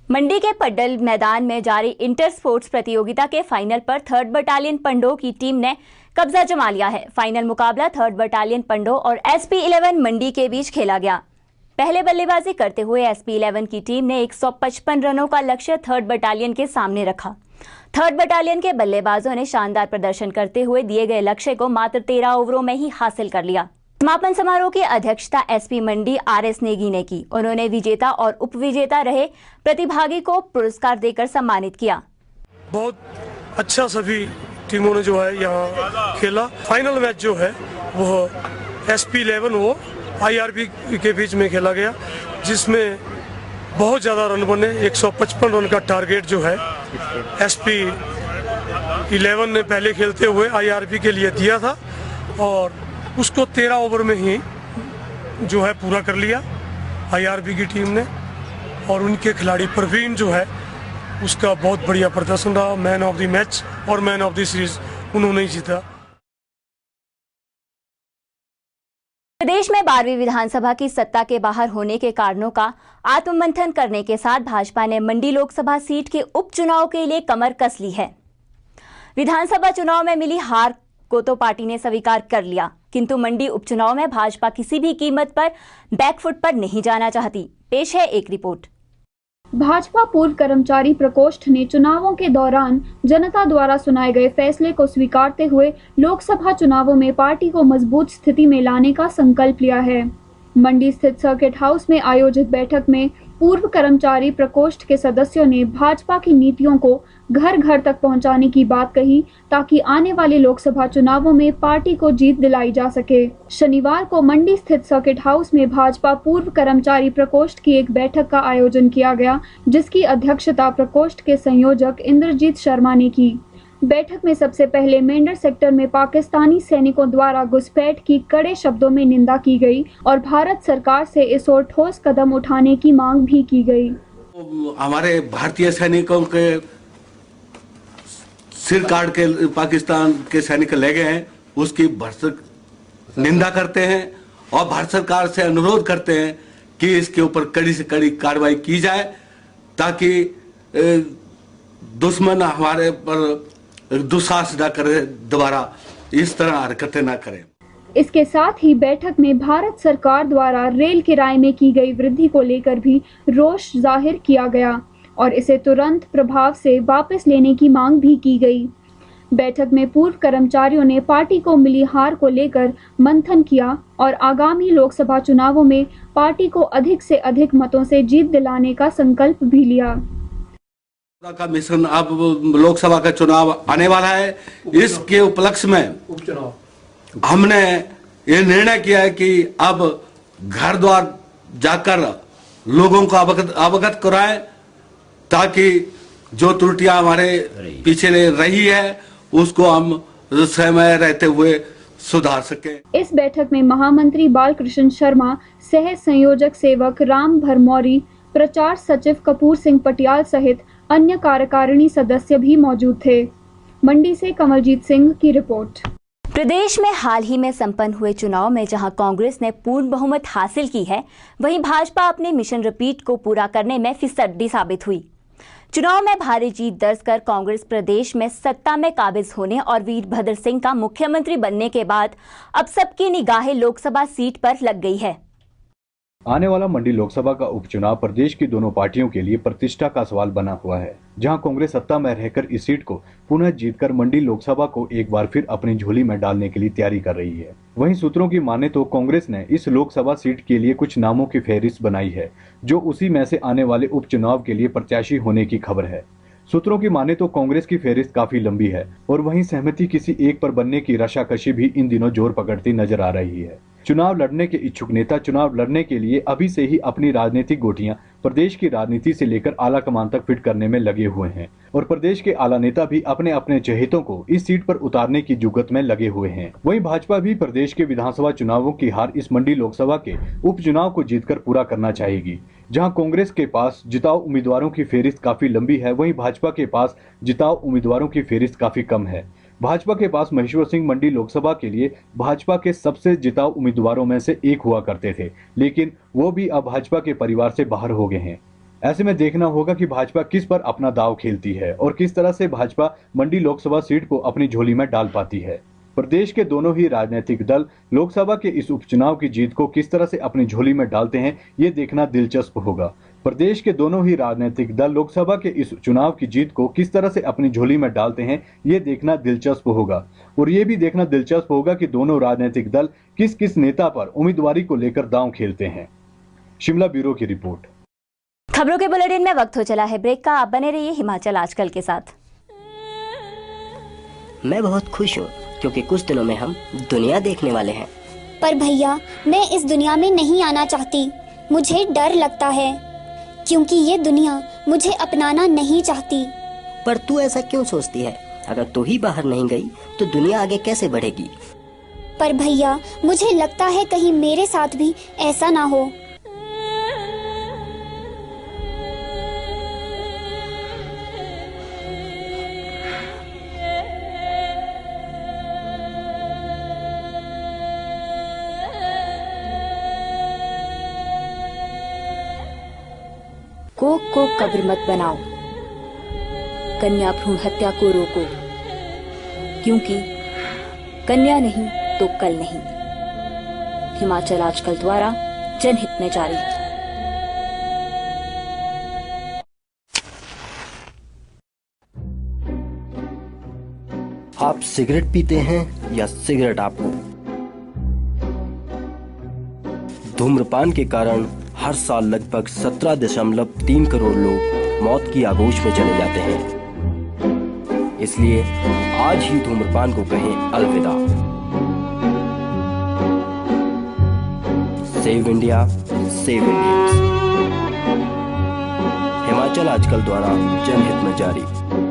मंडी के पड्डल मैदान में जारी इंटर स्पोर्ट्स प्रतियोगिता के फाइनल पर 3rd बटालियन पंडो की टीम ने कब्जा जमा लिया है। फाइनल मुकाबला 3rd बटालियन पंडो और SP11 मंडी के बीच खेला गया। पहले बल्लेबाजी करते हुए SP11 की टीम ने 155 रनों का लक्ष्य 3rd बटालियन के सामने रखा। 3rd बटालियन के बल्लेबाजों ने शानदार प्रदर्शन करते हुए दिए गए लक्ष्य को मात्र 13 ओवरों में ही हासिल कर लिया। समापन समारोह की अध्यक्षता SP मंडी RS नेगी ने की। उन्होंने विजेता और उपविजेता रहे प्रतिभागी को पुरस्कार देकर सम्मानित किया। बहुत अच्छा सभी टीमों ने जो है यहाँ खेला। फाइनल मैच जो है वो SP11 वो IRB के बीच में खेला गया, जिसमें बहुत ज़्यादा रन बने। 155 रन का टारगेट जो है SP11 ने पहले खेलते हुए IRB के लिए दिया था और उसको 13 ओवर में ही जो है पूरा कर लिया IRB की टीम ने। और उनके खिलाड़ी प्रवीण जो है उसका बहुत बढ़िया प्रदर्शन रहा। मैन ऑफ द मैच और मैन ऑफ द सीरीज उन्होंने ही जीता। प्रदेश में 12वीं विधानसभा की सत्ता के बाहर होने के कारणों का आत्ममंथन करने के साथ भाजपा ने मंडी लोकसभा सीट के उपचुनाव के लिए कमर कस ली है। विधानसभा चुनाव में मिली हार को तो पार्टी ने स्वीकार कर लिया, किंतु मंडी उपचुनाव में भाजपा किसी भी कीमत पर बैकफुट पर नहीं जाना चाहती। पेश है एक रिपोर्ट। भाजपा पूर्व कर्मचारी प्रकोष्ठ ने चुनावों के दौरान जनता द्वारा सुनाए गए फैसले को स्वीकारते हुए लोकसभा चुनावों में पार्टी को मजबूत स्थिति में लाने का संकल्प लिया है। मंडी स्थित सर्किट हाउस में आयोजित बैठक में पूर्व कर्मचारी प्रकोष्ठ के सदस्यों ने भाजपा की नीतियों को घर घर तक पहुंचाने की बात कही, ताकि आने वाले लोकसभा चुनावों में पार्टी को जीत दिलाई जा सके। शनिवार को मंडी स्थित सर्किट हाउस में भाजपा पूर्व कर्मचारी प्रकोष्ठ की एक बैठक का आयोजन किया गया, जिसकी अध्यक्षता प्रकोष्ठ के संयोजक इंद्रजीत शर्मा ने की। बैठक में सबसे पहले मेंढर सेक्टर में पाकिस्तानी सैनिकों द्वारा घुसपैठ की कड़े शब्दों में निंदा की गई और भारत सरकार से इस ओर ठोस कदम उठाने की मांग भी की गई। हमारे भारतीय सैनिकों के सिर काट के पाकिस्तान के सैनिक ले गए हैं, उसकी भरसक निंदा करते हैं और भारत सरकार से अनुरोध करते हैं कि इसके ऊपर कड़ी से कड़ी कार्रवाई की जाए, ताकि दुश्मन हमारे पर दुस्साहस न करे, दोबारा इस तरह हरकतें न करें। इसके साथ ही बैठक में भारत सरकार द्वारा रेल किराए में की गई वृद्धि को लेकर भी रोष जाहिर किया गया और इसे तुरंत प्रभाव से वापस लेने की मांग भी की गई। बैठक में पूर्व कर्मचारियों ने पार्टी को मिली हार को लेकर मंथन किया और आगामी लोकसभा चुनावों में पार्टी को अधिक से अधिक मतों से जीत दिलाने का संकल्प भी लिया। का मिश्रण अब लोकसभा का चुनाव आने वाला है। इसके उपलक्ष्य में हमने ये निर्णय किया है कि अब घर द्वार जाकर लोगों को अवगत कराएं, ताकि जो त्रुटियां हमारे पीछे रही है उसको हम समय रहते हुए सुधार सकें। इस बैठक में महामंत्री बालकृष्ण शर्मा, सह संयोजक सेवक राम भरमौरी, प्रचार सचिव कपूर सिंह पटियाल सहित अन्य कार्यकारिणी सदस्य भी मौजूद थे। मंडी से कमलजीत सिंह की रिपोर्ट। प्रदेश में हाल ही में संपन्न हुए चुनाव में जहां कांग्रेस ने पूर्ण बहुमत हासिल की है, वहीं भाजपा अपने मिशन रिपीट को पूरा करने में फिसड्डी साबित हुई। चुनाव में भारी जीत दर्ज कर कांग्रेस प्रदेश में सत्ता में काबिज होने और वीरभद्र सिंह का मुख्यमंत्री बनने के बाद अब सबकी निगाहें लोकसभा सीट पर लग गई है। आने वाला मंडी लोकसभा का उपचुनाव प्रदेश की दोनों पार्टियों के लिए प्रतिष्ठा का सवाल बना हुआ है, जहां कांग्रेस सत्ता में रहकर इस सीट को पुनः जीतकर मंडी लोकसभा को एक बार फिर अपनी झोली में डालने के लिए तैयारी कर रही है। वहीं सूत्रों की माने तो कांग्रेस ने इस लोकसभा सीट के लिए कुछ नामों की फहरिस्त बनाई है, जो उसी में से आने वाले उपचुनाव के लिए प्रत्याशी होने की खबर है। सूत्रों की माने तो कांग्रेस की फहरिस्त काफी लंबी है और वहीं सहमति किसी एक पर बनने की रशाकशी भी इन दिनों जोर पकड़ती नजर आ रही है। चुनाव लड़ने के इच्छुक नेता चुनाव लड़ने के लिए अभी से ही अपनी राजनीतिक गोटियां प्रदेश की राजनीति से लेकर आला कमान तक फिट करने में लगे हुए हैं और प्रदेश के आला नेता भी अपने अपने चहेतों को इस सीट पर उतारने की जुगत में लगे हुए हैं। वहीं भाजपा भी प्रदेश के विधानसभा चुनावों की हार इस मंडी लोकसभा के उपचुनाव को जीतकर पूरा करना चाहेगी। जहां कांग्रेस के पास जिताऊ उम्मीदवारों की फेरिस्त काफी लंबी है, वहीं भाजपा के पास जिताऊ उम्मीदवारों की फेरिस्त काफी कम है। भाजपा के पास महेश्वर सिंह मंडी लोकसभा के लिए भाजपा के सबसे जिताऊ उम्मीदवारों में से एक हुआ करते थे, लेकिन वो भी अब भाजपा के परिवार से बाहर हो गए हैं। ऐसे में देखना होगा कि भाजपा किस पर अपना दांव खेलती है और किस तरह से भाजपा मंडी लोकसभा सीट को अपनी झोली में डाल पाती है। प्रदेश के दोनों ही राजनीतिक दल लोकसभा के इस उपचुनाव की जीत को किस तरह से अपनी झोली में डालते हैं, ये देखना दिलचस्प होगा। प्रदेश के दोनों ही राजनीतिक दल लोकसभा के इस चुनाव की जीत को किस तरह से अपनी झोली में डालते हैं, ये देखना दिलचस्प होगा। और ये भी देखना दिलचस्प होगा कि दोनों राजनीतिक दल किस किस नेता पर उम्मीदवारी को लेकर दांव खेलते हैं। शिमला ब्यूरो की रिपोर्ट। खबरों के बुलेटिन में वक्त हो चला है ब्रेक का। आप बने रहिए हिमाचल आजकल के साथ। मैं बहुत खुश हूँ क्योंकि कुछ दिनों में हम दुनिया देखने वाले हैं। पर भैया, मैं इस दुनिया में नहीं आना चाहती। मुझे डर लगता है क्योंकि ये दुनिया मुझे अपनाना नहीं चाहती। पर तू ऐसा क्यों सोचती है? अगर तू ही बाहर नहीं गई तो दुनिया आगे कैसे बढ़ेगी? पर भैया, मुझे लगता है कहीं मेरे साथ भी ऐसा ना हो। कोख को कब्र मत बनाओ, कन्या भ्रूण हत्या को रोको, क्योंकि कन्या नहीं तो कल नहीं। हिमाचल आजकल द्वारा जनहित में जारी। आप सिगरेट पीते हैं या सिगरेट आपको? धूम्रपान के कारण हर साल लगभग 17.3 करोड़ लोग मौत की आगोश में चले जाते हैं। इसलिए आज ही धूम्रपान को कहें अलविदा। Save India, save Indians. Himachal आजकल द्वारा जनहित में जारी।